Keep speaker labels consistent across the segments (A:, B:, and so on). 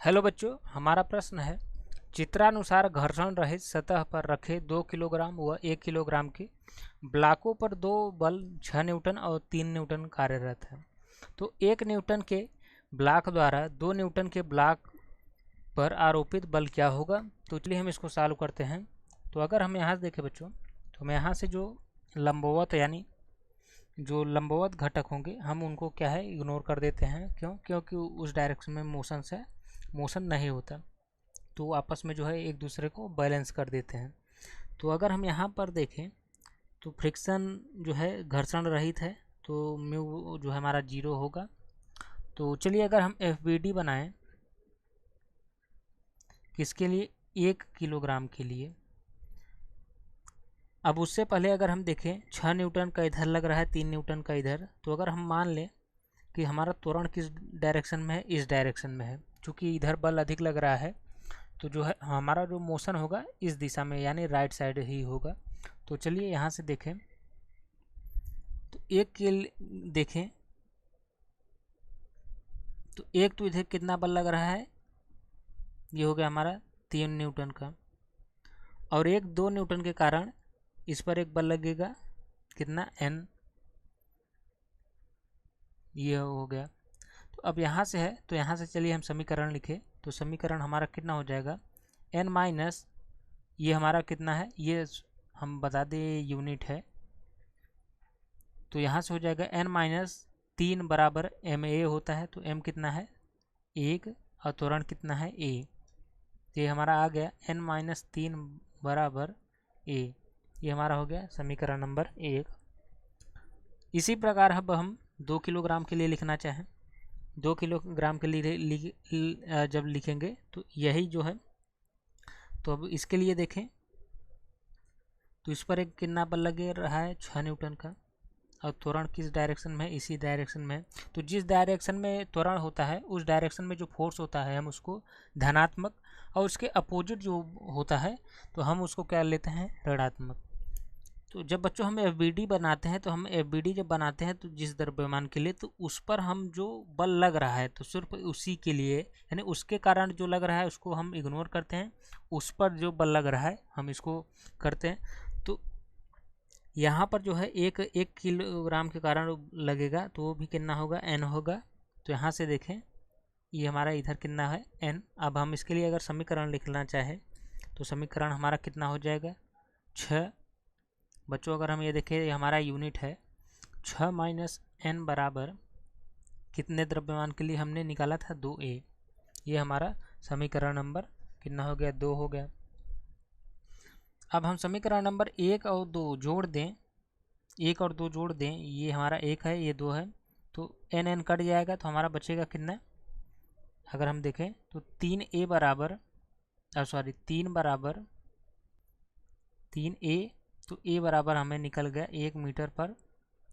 A: Hello बच्चों, हमारा प्रश्न है चित्रानुसार घर्षण रहित सतह पर रखे 2 किलोग्राम व 1 किलोग्राम के ब्लॉकों पर दो बल 6 न्यूटन और 3 न्यूटन कार्यरत है। तो 1 न्यूटन के ब्लॉक द्वारा 2 न्यूटन के ब्लॉक पर आरोपित बल क्या होगा। तो चलिए हम इसको सॉल्व करते हैं। तो अगर हम यहाँ से देखें बच्चों, तो हम यहाँ से जो लंबवत यानी जो लंबवत घटक होंगे हम उनको क्या है इग्नोर कर देते हैं। क्योंकि उस डायरेक्शन में मोशन नहीं होता, तो आपस में जो है एक दूसरे को बैलेंस कर देते हैं। तो अगर हम यहाँ पर देखें तो फ्रिक्शन जो है घर्षण रहित है, तो म्यू जो है हमारा 0 होगा। तो चलिए अगर हम FBD बनाएं किसके लिए, 1 किलोग्राम के लिए। अब उससे पहले अगर हम देखें 6 न्यूटन का इधर लग रहा है, 3 न्यूटन का इधर। तो अगर हम मान लें कि हमारा त्वरण किस डायरेक्शन में है, इस डायरेक्शन में है, चूँकि इधर बल अधिक लग रहा है, तो जो है हमारा जो मोशन होगा इस दिशा में यानी राइट साइड ही होगा। तो चलिए यहाँ से देखें तो एक के देखें तो एक तो इधर कितना बल लग रहा है, ये हो गया हमारा 3 न्यूटन का, और एक 2 न्यूटन के कारण इस पर एक बल लगेगा कितना N, ये हो गया। तो अब यहाँ से है, तो यहाँ से चलिए हम समीकरण लिखें। तो समीकरण हमारा कितना हो जाएगा, N माइनस ये हमारा कितना है, ये हम बता दें यूनिट है। तो यहाँ से हो जाएगा N माइनस 3 बराबर MA होता है। तो M कितना है 1 और त्वरण कितना है A। ये हमारा आ गया N माइनस 3 बराबर A। ये हमारा हो गया समीकरण नंबर 1। इसी प्रकार अब हम 2 किलोग्राम के लिए लिखना चाहें, 2 किलोग्राम के लिए जब लिखेंगे तो यही जो है। तो अब इसके लिए देखें तो इस पर एक कितना बल लगे रहा है 6 न्यूटन का, और त्वरण किस डायरेक्शन में है, इसी डायरेक्शन में है। तो जिस डायरेक्शन में त्वरण होता है उस डायरेक्शन में जो फोर्स होता है हम उसको धनात्मक, और उसके अपोजिट जो होता है तो हम उसको क्या लेते हैं ऋणात्मक। तो जब बच्चों हम FBD बनाते हैं, तो हम FBD जब बनाते हैं तो जिस द्रव्यमान के लिए, तो उस पर हम जो बल लग रहा है तो सिर्फ उसी के लिए यानी उसके कारण जो लग रहा है उसको हम इग्नोर करते हैं, उस पर जो बल लग रहा है हम इसको करते हैं। तो यहाँ पर जो है एक किलोग्राम के कारण लगेगा, तो वो भी कितना होगा N होगा। तो यहाँ से देखें ये हमारा इधर कितना है N। अब हम इसके लिए अगर समीकरण लिखना चाहें तो समीकरण हमारा कितना हो जाएगा 6। बच्चों अगर हम ये देखें ये हमारा यूनिट है 6 माइनस N बराबर कितने द्रव्यमान के लिए हमने निकाला था 2A। ये हमारा समीकरण नंबर कितना हो गया 2 हो गया। अब हम समीकरण नंबर 1 और 2 जोड़ दें, 1 और 2 जोड़ दें, ये हमारा 1 है ये 2 है, तो N कट जाएगा तो हमारा बचेगा कितना। अगर हम देखें तो 3A बराबर 3A, तो A बराबर हमें निकल गया 1 मीटर पर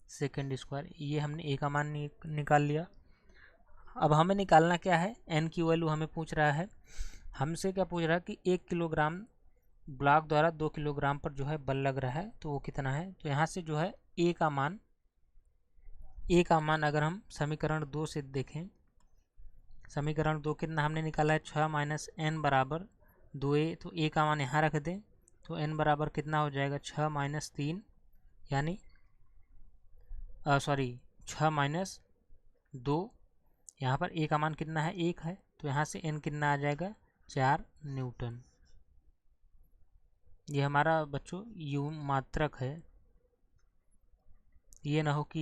A: सेकेंड स्क्वायर। ये हमने A का मान निकाल लिया। अब हमें निकालना क्या है, N की वैल्यू हमें पूछ रहा है। हमसे क्या पूछ रहा है कि 1 किलोग्राम ब्लॉक द्वारा 2 किलोग्राम पर जो है बल लग रहा है, तो वो कितना है। तो यहाँ से जो है A का मान अगर हम समीकरण 2 से देखें, समीकरण 2 कितना हमने निकाला है 6 माइनस N बराबर 2A। तो A का मान यहाँ रख दें, तो N बराबर कितना हो जाएगा 6 माइनस 3 यानी 6 माइनस 2। यहाँ पर A का मान कितना है 1 है, तो यहाँ से N कितना आ जाएगा 4 न्यूटन। ये हमारा बच्चों यू मात्रक है, ये ना हो कि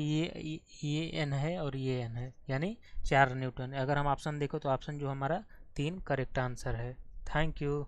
A: ये N है और ये N है, यानी 4 न्यूटन। अगर हम ऑप्शन देखो तो ऑप्शन जो हमारा 3 करेक्ट आंसर है। Thank you.